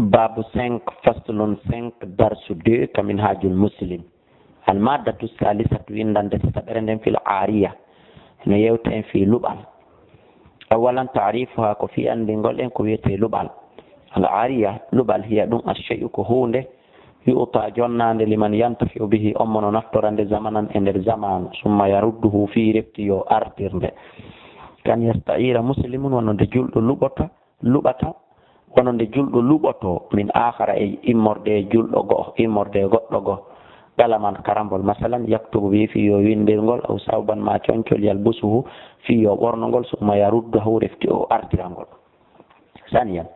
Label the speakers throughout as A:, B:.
A: باب 5 فصل 5 درس 2 كمنهاج المسلم. المادة الثالثة عند تستقرن في العارية نيوتين في لبال. أولا تعريفها كفي أن نقول إن كويتي لبال. العارية لبال هي دون الشيء كهون يؤطى جنان لمن ينتفع به أمنا نفتر عند زمنا إن الزمان ثم يرده في ربتي أرتر كان يستعير مسلم ونجل لبتا wononde julɗo luɓoto min akhara e immorde julɗo go'o immorde goɗɗo go'o gala man karambol masalan yaktubu bi fi yo windirgol aw sawban ma concol yalbusuhu fi yo ɓornogol summa yaruddahu refti o artirangol. Saniyan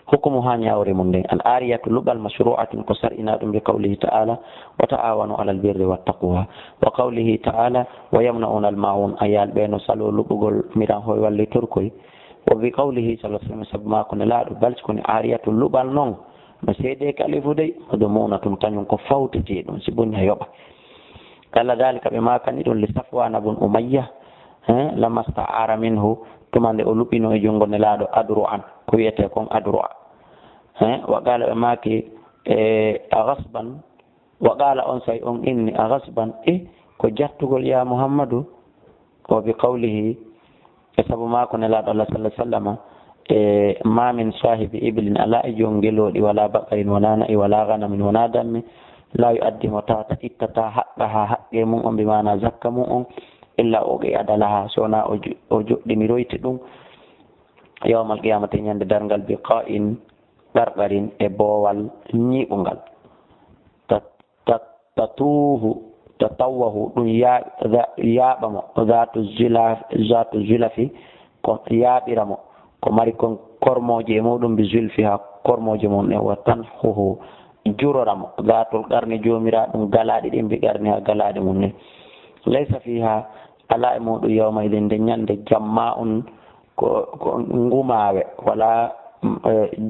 A: hukmuha ñawre mum nden al ariyatu luɓal mashru'atun ko sar'ina ɗum bi qawlihi ta'ala wa ta'awanu alal birri wattaqwa wa qawlihi ta'ala wa yamna'una al ma'un ayal ɓeno salo luɓugol miran hoy wallitorkoy وبقوله صلى الله عليه وسلم سبما كن لا بل كن عارية اللبال نون مسيدك ألف دي مضمونة تنين كفوت جيد سبنها يبا قال ذلك بما كان لصفوان بن أمية لما استعار منه تمان ألوبينو يجونغ نلادو أدرعا كويتكم أدرعا وقال بما كي أغصبا وقال أنسي إني أغصبا كجرت يا محمد وبقوله sabu mako nelaɗo Allah sallallahu alaihi wasallam ma min sahibi iblin ala jongeloɗi wala baqarin wala na'i wala ganamin wala dammi la yu'addimu tata ittata haqqaha haqqe mum on bimana zakka mum on illa o ge adalaha sona o joɗɗini royti ɗum yawmal qiyamati ñande dargal bi qa'in ɓarɓarin e boowal ñiɓungal tatawahu ɗum yaaɓamo zatu zulafi ko yaaɓiramo ko mari kon kormoje muɗum bi zulfi ha kormoje mum ɗe wa tanhuhu juroramo zatul qarni jomira ɗum galaɗi ɗin mbi qarni ha galaɗi mum ne laysa fiha ala e muɗum yawma idin nde ñande jamma on ko ngumawe wala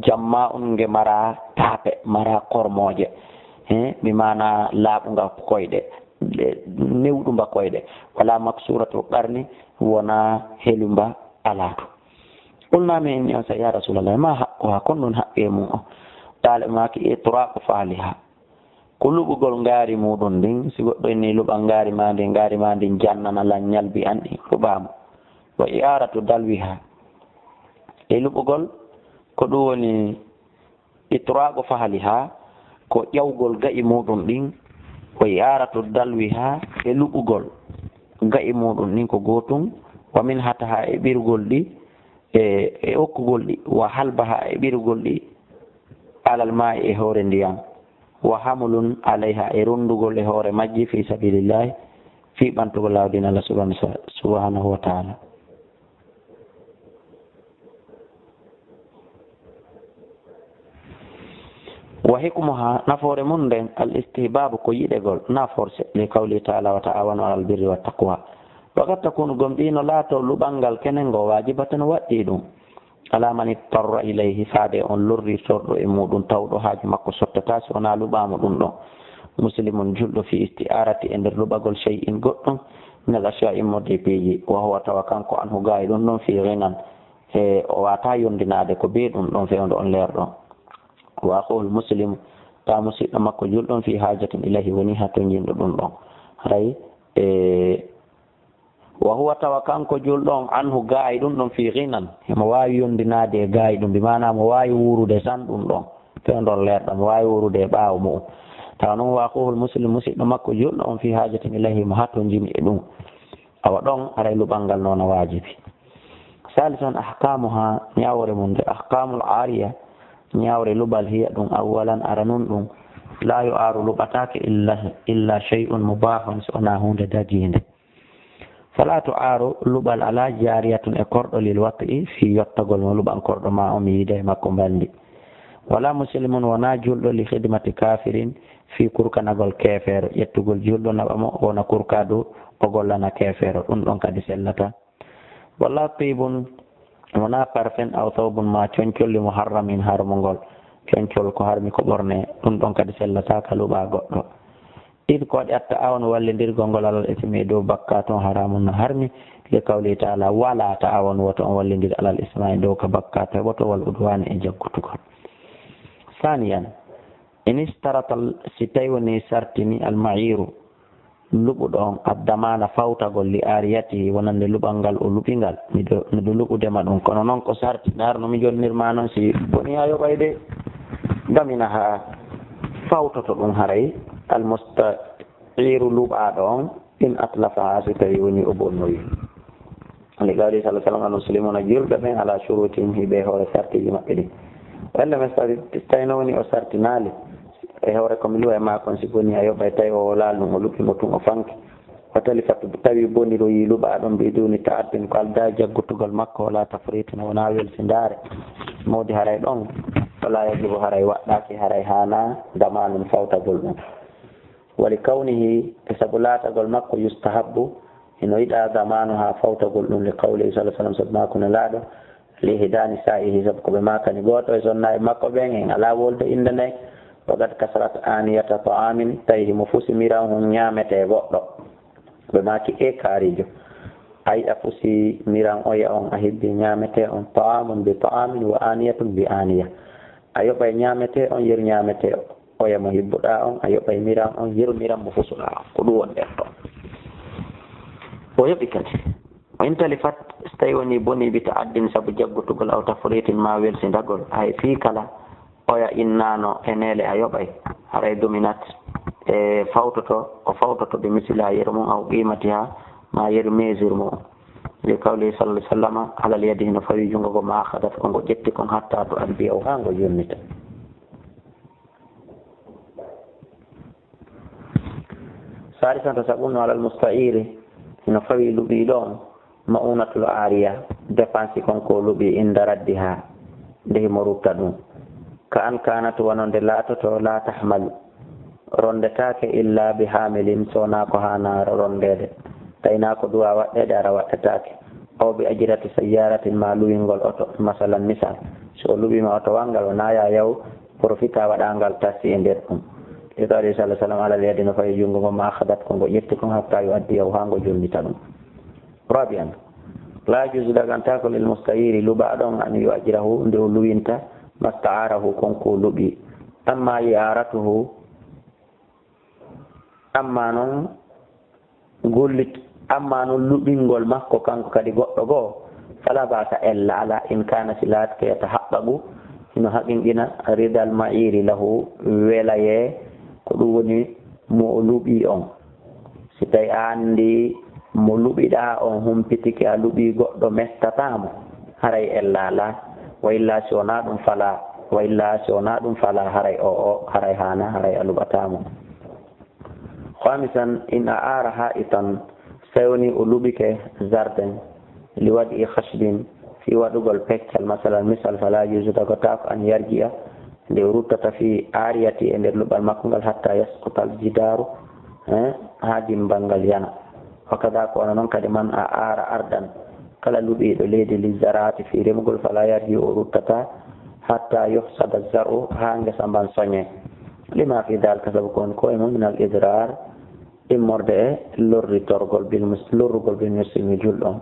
A: jamma on nge mara taape mara kormoje mi mana laaɓuga koyɗe newɗumba koyɗe wala maksuratu qarni wona helumba alatu qulnami inni asa ya rasulallah ma haqqoha kon ɗon haqqe mum o ɗale maki itraqu faliha ko luɓugol ngaari muɗum ndin si goɗɗo inni luɓa ngaari ma ndin jannana lan ñalbi an ɗi luɓama wa i'aratu dalwiha e luɓugol ko ɗum woni itraqu faliha ko ƴawgol ga'i muɗum ɗin o yaratu dalwiha e luɓugol ga'i muɗum ɗin ko gotum wa min hataha e ɓirgol ɗi e okkugol ɗi wa halbaha e ɓirgol ɗi alal ma'i e hoore ndiyam wa hamlun alayha e rundugol e hoore majji fi sabilillahi fi ɓantugol lawdin Allah subhanahu wa ta'ala. wa hikmuha nafoore mum nden al istihbabu ko yiɗegol na forcé li qawli ta'ala wa ta'awanu alal birri wat taqwa wakat takunu gomɗino laato luɓangal kenen ngo wajibatan waɗɗi ɗum ala man ittarra ilayhi faade on lorri torɗo e muɗum tawɗo haaji makko sottata si wona luɓama ɗum ɗon muslimun julɗo fi isti'arati e nder luɓagol shay'in goɗɗum minal asya immorde peeji wa huwa tawa kanko anhu gayi ɗum ɗon fi ghinan e o wata yondinade ko be ɗum ɗon fewndo on leer ɗon wa aqul muslim ta musidɗo makko julɗon fi hajatin ilahi woni ha to jinɗo ɗum ɗon hay wa huwa tawa kanko julɗon anhu gaayi ɗum ɗon fi ghinan mo wawi yondinade e gaayi ɗum bimana mo wawi wurude tan ɗum ɗon fewndon leerɗo mo wawi wurude e ɓaawo mum tawa noon wa aqul muslim musidɗo makko julɗo on fi hajatin ilahi mo ha to jimi e ɗum awa ɗon aray luɓangal noon a wajibi. Salisan ahkamuha ñawre mum de ahkamul ariya ñawre luɓal hiya ɗum awalan aranun ɗum la yu'aru luɓatake illa shay'un mubahun so wona hunde dajinde fala tu'aru luɓal ala jariyatun e korɗo lil waqi fi yottagol mo luɓan korɗo ma o mi yiida e makko mbandi wala muslimun wona julɗo li khidmati kafirin fi kurkanagol kefeero ƴettugol julɗo naɓamo wona kurkadu o gollana kefeero ɗum ɗon kadi sellata walla tibun wona parfen aw thawbun ma coñcolli muharramin harmugol coñcol ko harmi ko ɓorne ɗum ɗon kadi sellataka luɓa goɗɗo ɗiɗ ko waɗi atta awn wallidirgol ngol alal ismi e dow bakka toon haramun no harmi li qawli ta'ala wala ta'awanu woto on wallidir alal isma e dow ka bakka to heɓoto wal udwani e jaggutugol. ثانيا إن اشترط ستيوني سرتني المعير لبدون الضمان فوتغول لآريته ونن لبانغال أو لبينغال ندو لبدما دون كونو نون كو سرتي نار نو ميجون نيرمانو سي بوني ايو بايدي دامينها فوتو دون هاري المستعير لبا دون إن أطلفها ستيوني أبونوي لقال صلى الله عليه وسلم المسلمون جلد على شروطهم هي هو سرتي مكدي ولا مستعينوني أو سرتي نالي hewre ko mi luwa ma kon si boni ayo bay tay o laalu mo lupi mo tun o fanki fatali fatu tawi boni ro yi luba don be doni ta'addin ko alda jaggutugal makko wala tafritin wona wel sindare modi haray don wala yajibu haray waddaki haray hana damanun fawtagol dum wali kawnihi sabulata gol makko yustahabbu ino ida damanuha fawtagol dum li qawli sallallahu alaihi wasallam sabna kun laado li hidani sa'ihi sabko be makani goto e sonna e makko ben en ala wolde indane وقد كسرت آنية طعام تيه مفوس ميران نيامته غدو بماكي كاريجو أي أفوسي ميران أويا أون أهب نيامته أون طعام بطعام وآنية بآنية أيو باي نيامته أون ير نيامته أويا مهب أون أيو باي ميران أون ير ميران مفوس قدوان دهتو ويبكت وإن تلفت استيوني بني بتعد سبجب تقول أو تفريط ما ويلسن دقل أي في كلا oya innano enele ayobay haray dominat e fawtoto be misila yer mum aw qimatiha ma yer mesure mum li qawli sallallahu alaihi wasallam ala yadihi no fawi jungo go ma khadat ko jetti kon hatta to albi o hango yonnita sarisan tasabunu ala almusta'iri no fawi lubi don ma'unatul ariya dépense kon ko lubi inda raddiha de morukta dum كأن كانت ونند لا لا تحمل رندتاك إلا بحامل سوناكو هانا رندد تيناكو دوا وقت دارا وقتتاك أو بأجرة سيارة مالوين غل أوتو مثلا مثال سولو بما أوتو وانغل ونايا يو بروفيتا ودانغل تاسي اندركم لذلك صلى الله عليه وسلم على اليدين فيجونغو ما أخذتكم ويتكم حتى يؤدي وهانغو جلنتكم رابعا لا يجوز لغان تاكل للمستعير لبعضهم أن يؤجره ندو لوينتا ما استعاره كونكو لبي أما إعارته أما نون قلت أما نون لبين قول مكو كانكو كدي غو فلا بأس إلا على إن كان سلات كي يتحقق إنه حقنا رضا المعير له ولاية كدوني مولوبي أون ستاي عندي مولوبي دا أون هم بتكي لبي غو مستطامو هراي إلا لا وإلا سونادum fala haray o haray hana haray alubatamo khamisan in aaraha itan sawni ulubike zarden liwadi khashdin fi wadugol peccal masalan misal fala yujuda gotaf an yarji'a de rutata fi ariyati e der lubal makkungal hatta yasqutal jidaru hadim bangal yana fakada ko non kadi man aara ardan kala lubi do leydi li zarati fi remgol fala yarji o ruttata hatta yuhsada zaru hanga samban sonye lima fi dal kasab kon ko min al idrar immorde lorri torgol bil muslurgol bil muslimi julon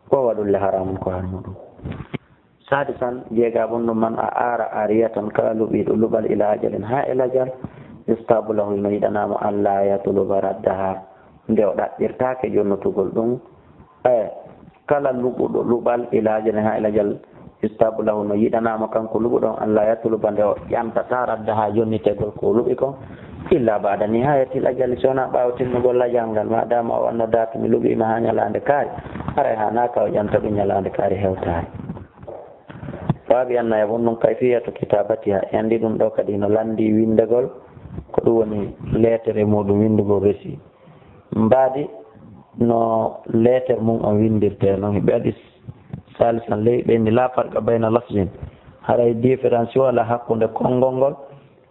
A: ko wadul haram ko hanudu sadisan jega bonno man aara ariyatan kala lubi do lubal ila ajalin ha ila jal istabulahu maydana mo alla ya tuluba raddaha ndew daddirtaake jonnotugol dum kala lubudo lubal ilajane ha ilajal istabulahu no yidanama kanko lubudo Allah ya tulubande o yamta taradda ha jonnitegol ko lubi ko illa ba'da nihayati ajal sona bawtin gol la jangal madama o anno datu mi lubi ma hanyalande kari ara hana ka o janta bi nyalande kari hewtaari fabi anna yabunnu kayfiyatu kitabatiha yandi dum do kadi no landi windegol ko dum woni lettere modum windugol resi mbadi no letter mum on windirte non be adi salisan ley be ni la farqa bayna lafzin haray difference wala hakkunde kongongol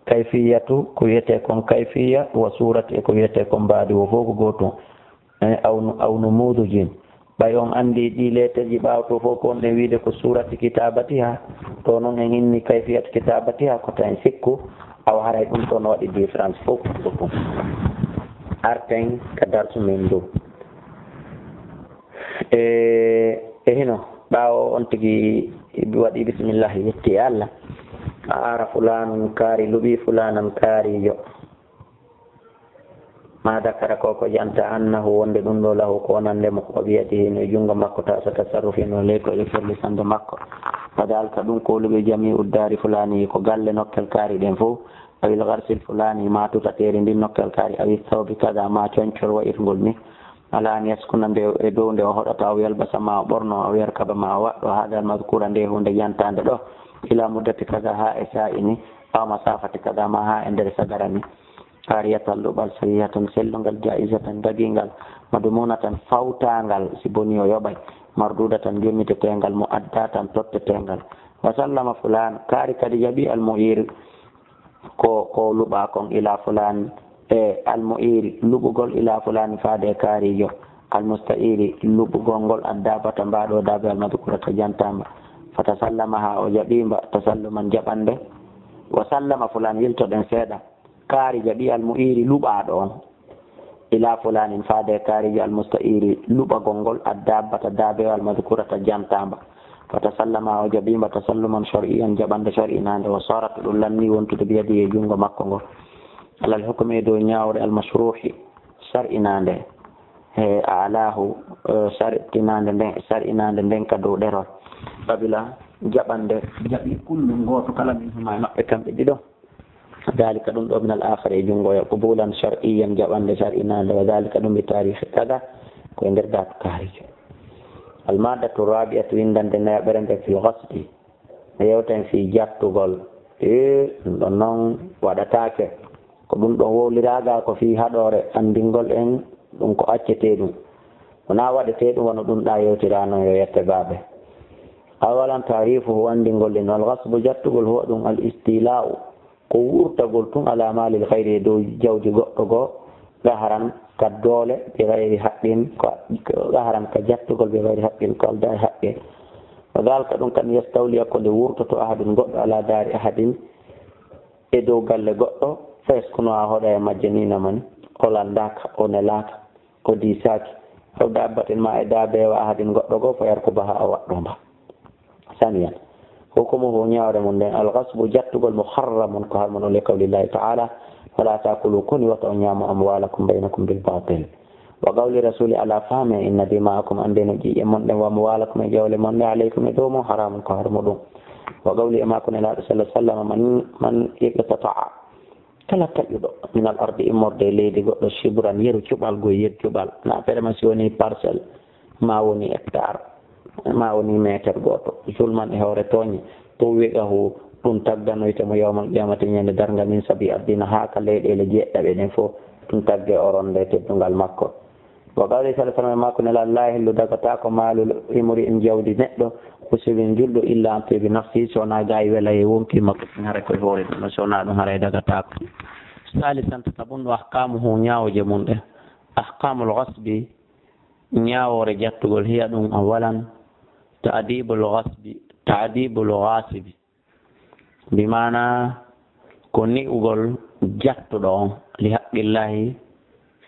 A: kayfiyatu ko yete kon kayfiya wa surati ko yete kon baadi wo foko goto aw no mudujin bay on andi di letter ji bawto foko on de wiide ko surati kitabatiha to non en inni kayfiyat kitabatiha ko tan sikku aw haray dum to no wadi difference foko arten kadartu men do hino ɓaawo on tigi waɗi bisimillah yetti Allah ara fulan kaari luɓi fulanan kaarijo ma dakara ko ko janta annahu wonde ɗum ɗo lahu ko wonande mo o wiyati hino e junngo makko ta so tasarrufi no ley ko e ferli sande makko fadalka ɗum ko luɓe jami uddari fulani ko galle nokkel kaari ɗen fof awil garsil fulani ma tutateri ndin nokkel kaari awi sawbi kada ma coñcol wayitgol ni ala an yaskuna nde e dow nde o hoɗata o yalbasa ma o ɓorno o yerkaba ma o waɗɗo haadal madkura nde hunde yantande ɗo ila muddati kada ha e sa'i ni aw masafati kada ma ha e nder sagara ni kariyatan luɓal sariyatan sellungal jaisatan dagingal madumunatan fawtangal si boni o yoɓay mardudatan jonnitetengal mo adda tan tottetengal wa sallama fulan kaari kadi jaɓi almu'ir ko luɓa kon ila fulan e almu'iri luɓugol ila fulani faade kaarijo almusta'iri luɓugol ngol addabata mbaɗo dabe almadkurata jantama fata sallama ha o jaɓimba tasalluman jaɓande wa sallama fulan yiltoɗen seeɗa kaari jaɓi almu'iri luɓaɗo on ila fulanin faade kaarijo almusta'iri luɓagol ngol addabata dabe almadkurata jantamba fata sallama o jaɓimba tasalluman shar'iyan jaɓande shar'inande wa sarata ɗum lanni wontude biyadi e jungo makko ngol alal hukme dow ñawre almashruhi sar'inande e alahu sar'inande nden ka dow ɗerol babila jaɓande jaɓi kullum goto kala min huma e maɓɓe kamɓe ɗiɗo dalika ɗum ɗo min al akhare e jungoyo qubulan shar'iyan jaɓande sar'inande wa dalika ɗum bi tarihi kada koye nder datu kaarijo almadatu rabi'atu windande neɓere nde fil ghasbi yewten fi jattugol ɗum ɗon noon waɗatake ko ɗum ɗon wowliraga ko fi haɗore andingol en ɗum ko accete ɗum wona waɗete ɗum wono ɗum ɗa yewtirano yo yette baɓe awalan tarifuhu andingol en alghasbu jattugol huwa ɗum al istila'u ko wurtagol tun ala malil hayri dow jawdi goɗɗo goo gaharan ka doole ɓe gayri haqqin gaharan ka jattugol ɓe gayri haqqin ko alda e haqqe wa dalika ɗum kan yastawliya ko nde wurtoto ahadin goɗɗo ala daari ahadin e dow galle goɗɗo fayeskuno a hoɗa e majje nina man o landaka o nelaka o disaki aw dabbatin ma e dabewa ahadin goɗɗo goo fayar ko baha o waɗɗo mba saniyan hukumuhu ñawre mum nden alghasbu jattugol muharramun ko harmono le qawlillahi ta'ala wala takulu kuni wata o ñaamo amwalakum baynakum bil batil wa qawli rasuli ala fame inna dima'akum andeno ƴiƴe mon ɗen wa amwalakum e jawle mon ɗe alaykum e dow mon haramun ko harmo ɗum wa qawli e makko nelaɗo sallah sallam man iqtata'a kala taƴuɗo min al ardi immorde leydi goɗɗo shibran yeru cuɓal goye yer cuɓal na ferema si woni parcelle ma woni hectare ma woni métre goto julman e hawre tooñi to wigahu ɗum tagganoytemo yawmal qiyamati ñande darga min saabi addina ha ka leyɗele jeɗɗaɓe ɗen fof ɗum tagge oronde teddugal makko wa qawli sallah sallam makko nela la hellu dagata ko maalu imori en jawdi neɗɗo usibin julɗo illa an tebi nafsi sowona gayi wela e wonki makko hare koye hoore ɗum sowona ɗum haara dagatako salisan tataɓum ɗo ahkamuhu ñawoje mum ɗe ahkamul ghasbi ñawore jattugol hiya ɗum awalan ta'dibul ghasibi bimana ko ni'ugol jattuɗo on li haqqillahi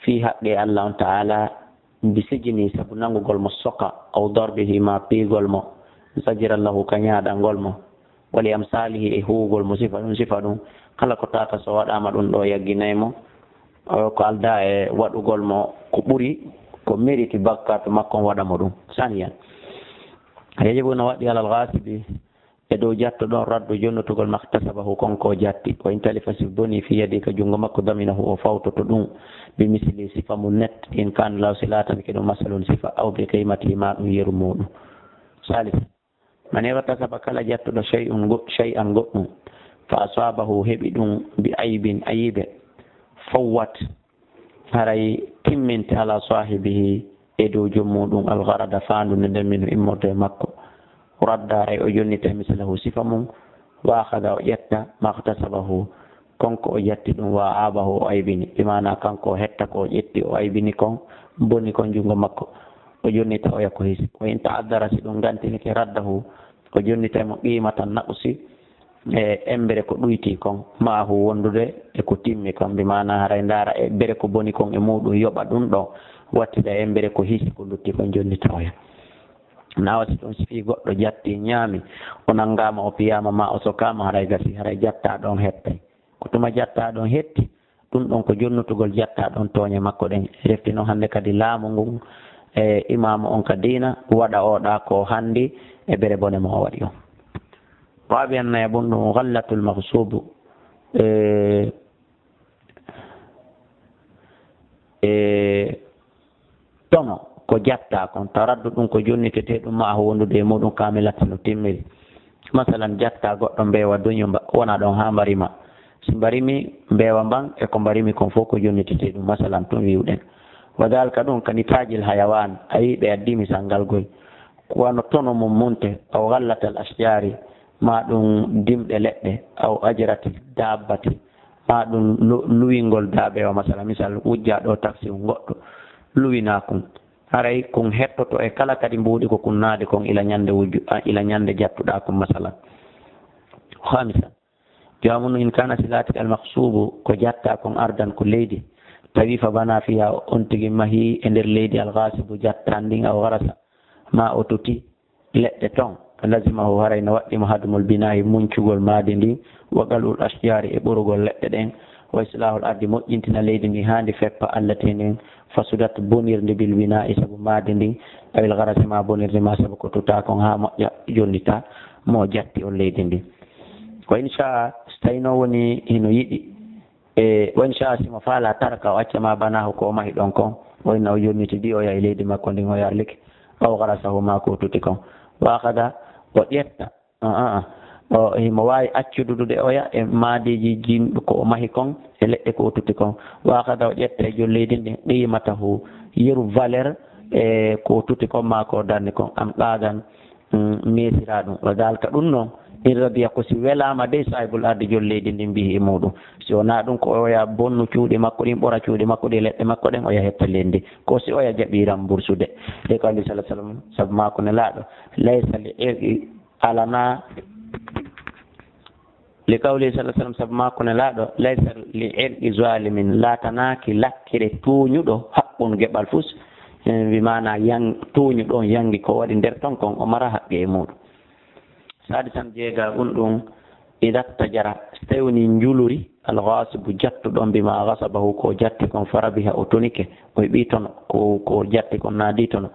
A: fi haqqi Allah on ta'ala bisijini sabu nangugol mo soka aw darbihi ma piigol mo sajira lahu ka ñaaɗangol mo wali amsalihi e huugol mo sifa ɗum kala ko tata so waɗama ɗum ɗo yagginaymo ko alda e waɗugol mo ko ɓuri ko mérite bakkato makko waɗamo ɗum saniyan yajibu no waɗi alal ghasibi e dow jatto ɗon raddu jonnotugol maktasabahu konko jatti o in talifa si boni fi yadi ka jungo makko daminahu o fawtoto ɗum bi misli sifa mu net in kan law silatan ke ɗum masalun sifa aw bi qimati ma ɗum yeru muɗum salis man irtasaba kala jattuɗo shay'an goɗɗum fa asabahu heɓi ɗum bi aybin ayibe fawwat haray timminte ala sahibihi e dow jommuɗum algarada fandude nden min immorde makko raddaray o jonnita misalahu sifa mum wa akhada o ƴetta maktasabahu konko o jatti ɗum wa abahu o aybini bimana kanko hetta ko o ƴetti o aybini kon bonni kon jungo makko o jonnita o yakko hisi o in ta'addara si ɗum gantinike raddahu o jonnitamo qimatan naqsi e embere ko ɗuyti kon maahu wondude e ko timmi kon bimana haray ndara e bere ko boni kon e muɗum yoɓa ɗum ɗo wattida e embere ko hisi ko lutti kon jonnita o yak nawati ɗum sifi goɗɗo jatti ñaami o nanngama o piyama ma o sokama haray gasi haray jatta ɗon hettay ko tuma jatta ɗon hetti ɗum ɗon ko jonnutugol jatta ɗon tooñe makko ɗen refti noon hannde kadi laamu ngun e imamu on ka diina waɗa oɗa ko hanndi e bere bone mo o waɗi on waaɓi annaye ɓum ɗum gallatul mahsubu tono ko jatta kon taraddu ɗum ko jonnitete ɗum ma wondude e muɗum kamilata no timmiri masalan jatta goɗɗo mbewa duño wona ɗon ha mbarima si mbarimi mbewa mban e ko mbarimi kon fof ko jonnitete ɗum masalan tun wiwɗen wadalika ɗum kani tajil hayawan a wi ɓe addi misal ngal goy wano tono mum munte aw gallatal asjari ma ɗum dimɗe leɗɗe aw ajrati dabbati ma ɗum luwingol daaɓewa masala misal wujja ɗo taxi goɗɗo luwina kun haray kun hettoto e kala kadi mbuuɗi ko kun naade kon ila ñande ila ñande jattuɗa kun masalan hamisan jomum in kana silati almaksubu ko jatta kon ardan ko leydi tawi fa bana fiha on tigi mahi e nder leydi algasibu jatta ndin aw garasa ma o tuti leɗɗe ton lazimahu haray no waɗɗimo hadumol binahi muncugol maadi ndi wagalul asjari e ɓurugol leɗɗe ɗen wa islahul ardi moƴƴintina leydi ndi handi feppa allate nden fasudat bonirde bil bina'i sabu maadi ndi awil garasi ma bonirde ma sabu ko tuta kon ha moƴƴa jonnita mo jatti on leydi ndi wa inchaa so tawi noon woni hino yiɗi e wa inchaa simo faala tarka o accama banahu ko mahi ɗon kon wayno o jonnitidi o yahi leydi makko ndin o yarlike aw garasahu ma ko tuti kon wakada o ƴetta o himo wawi accududude oya e maadiji jimɗo ko o mahi kon e leɗɗe ko o tuti kon wakada o ƴetta e jol leydi ndin qimatahu yeru valeur e ko tuti kon ma ko darni kon am ɗagan mesira ɗum wa dalika ɗum noon in radiya ko si welama de sahibul ardi jol leydi ndin mbihi e muɗum si wona ɗum ko oya bonnu cuuɗi makko ɗin ɓora cuuɗi makko ɗi leɗɗe makko ɗen oya hetta lendi ko si oya jaɓiran bursude de ko andi salah sallam saabu mako ne laaɗo laysa li irɗi alana li kawli salah sallam saabu mako ne laaɗo laysa li irɗi zalimin latanaki lakkire tuuñuɗo haqqun geɓal fus wimana tuuñuɗo yangi ko waɗi nder ton kon o mara haqqe e muɗum sadi tan jeega ɗum ɗum idatta jara so tawi woni njuluri algasibu jattuɗon mbima gasabahu ko jatti kon farabiha o tonike o heɓi tono ko jatti kon naadi tono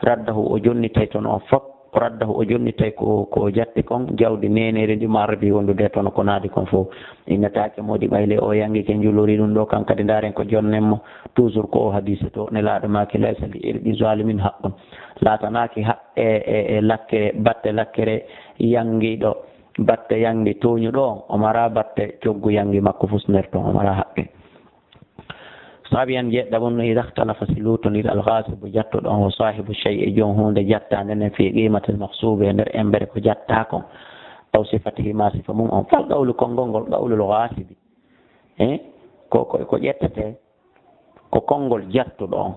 A: raddahu o jonnitay tono on fop raddahu o jonnitay ko jatti kon jawdi nenere ndi ma rabi wondude tono ko naadi kon fof innatake modi ɓayle o yangike njuluri ɗum ɗo kan kadi ndaren ko jonnenmo toujours ko o hadise to ne laaɗo maki laysa li irɗi zalimin haqqun laatanaki e lakkere batte lakkere yangiɗo batte yangi toñuɗo on o mara batte coggu yangi makko fusner ton o mara haqqe sabiyan jeɗɗa ɗum ida htalafa si lutonir algasibu jattuɗo on o sahibu chey e jom hunde jatta ndenen fi qimatel mahsubi e nder embere ko jatta kon aw sifatihi ma sifa mum on fal qawlu konngol ngol qawlul gasibi ko ƴettete ko konngol jattuɗo on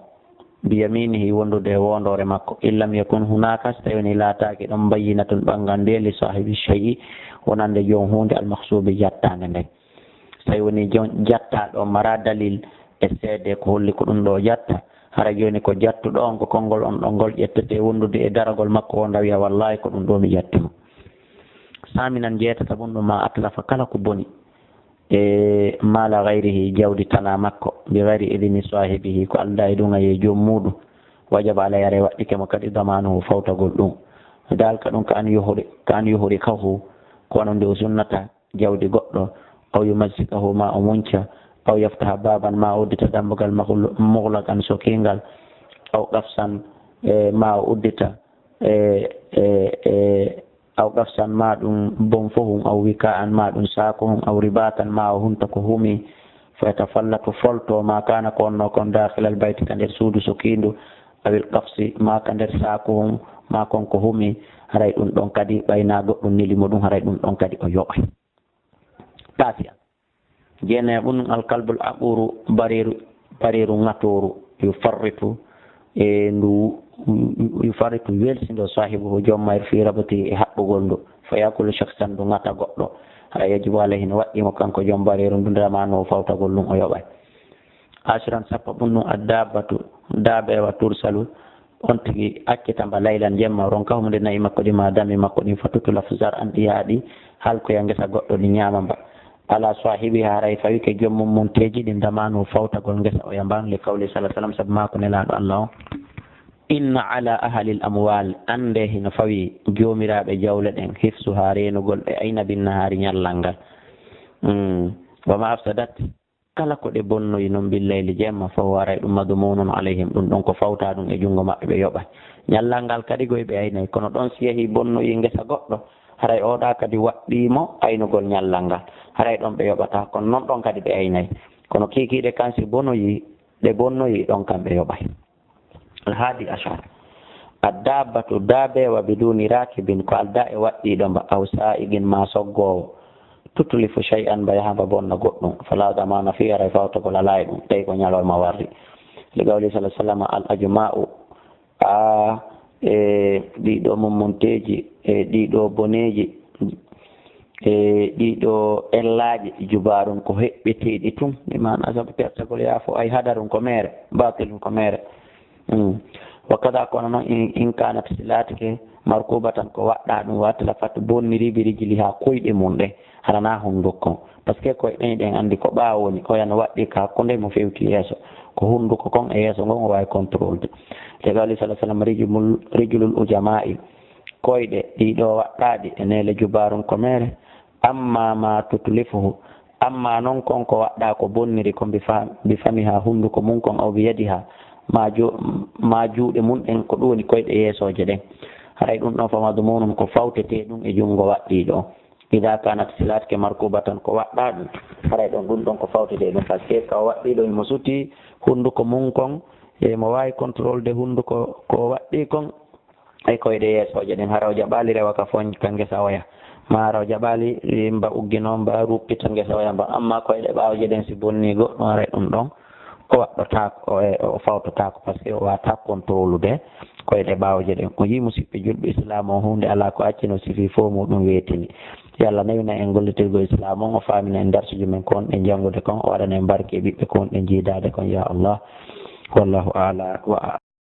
A: biyaminihi wondude wondore makko illam yakun hunaka so tawi woni laataki ɗon bayinatun ɓangande li sahibi cheyi wonande jom hunde almahsubi jattande nden so tawi woni jattaɗo mara dalil e seede ko holli ko ɗum ɗo jatta hara joni ko jattuɗo on ko konngol on ɗon ngol ƴettete wondude e daragol makko wonda wiya wallahi ko ɗum ɗo mi jattimo saminan jeetata ɗum ɗum ma atlafa kala ko boni e mala gayrihi jawdi tana makko bi gayri idini sahibihi ko alda e ɗum aye joom muɗum wajaba ala yare waɗɗike mo kadi damanuhu fawtagol ɗum dalka ɗum ka an yuhuri kahu kono nde o sunnata jawdi goɗɗo aw yumasikahu ma o munca aw yaftaha baban ma uddita dambugal muhlakan sokingal aw qafsan ma o uddita aw qafsan ma ɗum bon fohum aw wika an ma ɗum sakuhum aw ribatan ma o hunta ko humi fa yatafallatu folto ma kana ko onno kon dakhilal bayti ka nder suudu sokindu awil qafsi ma ka nder sakuhum ma kon ko humi haray ɗum ɗon kadi ɓayna goɗɗum nilimo ɗum haray ɗum ɗon kadi o yoɓay tasiya jeene ɗum alkalbul aɓuru bariru ngatoru yufarritu e ndu yufarritu welsindo sahibuhu jommayr fi rabati e haɓɓugol ndu fa yakulu shaksan ndu ngata goɗɗo hara yajibu alayhi no waɗɗimo kanko joom bariru ndu ndamano fawtagol ɗum o yoɓay asiran sappa ɗum ɗum addabatu daabewa tursalu on tigi accitamba laylan jemma ronka hunde nayi makko ɗi ma dami makko ɗin fatutu lafsar andi yaaɗi halkoya ngesa goɗɗo ɗi ñamamba ala sahibi haray fawi ke jommum monteji ɗi damano fawtagol ngesa o yamban li kawli sallah sallam sabu mako nelaɗo allah o inna ala ahli l amwal ande hino fawi jomiraɓe jawle ɗen hifsu ha renugol ɓe ayna binnahari ñallal ngal wama afsadat kala ko ɗe bonnoyi noon billayli jemma fawo waray ɗum madmunun alayhim ɗum ɗon ko fawta ɗum e junngo maɓɓe ɓe yoɓay ñallal ngal kadi goye ɓe aynayi kono ɗon si yeehi bonnoyi ngesa goɗɗo haray oɗa kadi waɗɗimo aynugol ñallal ngal haray ɗon ɓe yoɓata kono noon ɗon kadi ɓe aynayi kono kikiɗe kansi bonoyi ɗe bonnoyi ɗon kam ɓe yoɓay alhaadi ashar addabatu daabewa biduni rakibin ko alda e waɗɗiɗo mba aw sa'igin ma soggowo tutulifu shay'an ba yahamba bonna goɗɗum fala damana fi aray fawtogol alay ɗum tawi ko ñalawma warri li gawli sallah sallam al ajma'u ɗiɗo mummonteji ɗiɗo boneji ɗiɗo ellaji jubarun ko heɓɓeteɗi tun imana sabu pertagol yaafo ay hadarun ko mere batilum ko mere wa kada kono noon in kanat silatike markubatan ko waɗɗa ɗum wattala fat bonniri birijili ha koyɗe mum ɗe harana hunduko par ce que koye ɗen ɗen andi ko ɓawo woni oyano waɗɗi ka hakkunde mo fewti yeeso ko hunduko kon e yeeso ngon o wawi contrôle te gawli sallah sallam rijulul ujama'i koyɗe ɗiɗo waɗɗaɗi e nele jubarum ko mere amma ma tutlifuhu amma noon kon ko waɗɗa ko bonniri ko mbi fami ha hunduko mum kon o biyadi ha ma juuɗe mum ɗen ko ɗum woni koyɗe yeesoje ɗen haray ɗum ɗon famadu munum ko fawtete ɗum e junngo waɗɗiɗo ida kanat silatke markubatan ko waɗɗa ɗum haray ɗon ɗum ɗon ko fawtete ɗum par ce que ko waɗɗiɗo mo suti hunduko mum kon e mo wawi contrôle de hunduko ko waɗɗi kon ay koyɗe yeesoje ɗen hara o jaɓali rewa ka foñ ka ngesa oya ma hara o jaɓali mba uggino mba ruppita ngesa oya mba amma koyɗe ɓawoje ɗen si bonni goɗɗum haray ɗum ɗon o waɗɗotako o fawtotako par ce que o wata contrôle de koyɗe ɓawoje ɗen o yi musidɓe julɓe islam o hunde ala ko accino sifi fo muɗum weetini yo Allah nawina en gollitirgo islam on o famina en darsuji men ko wonɗe janngude kon o waɗana en barke ɓiɓɓe ko wonɗe jiidade kon ya Allah wallahu ala wa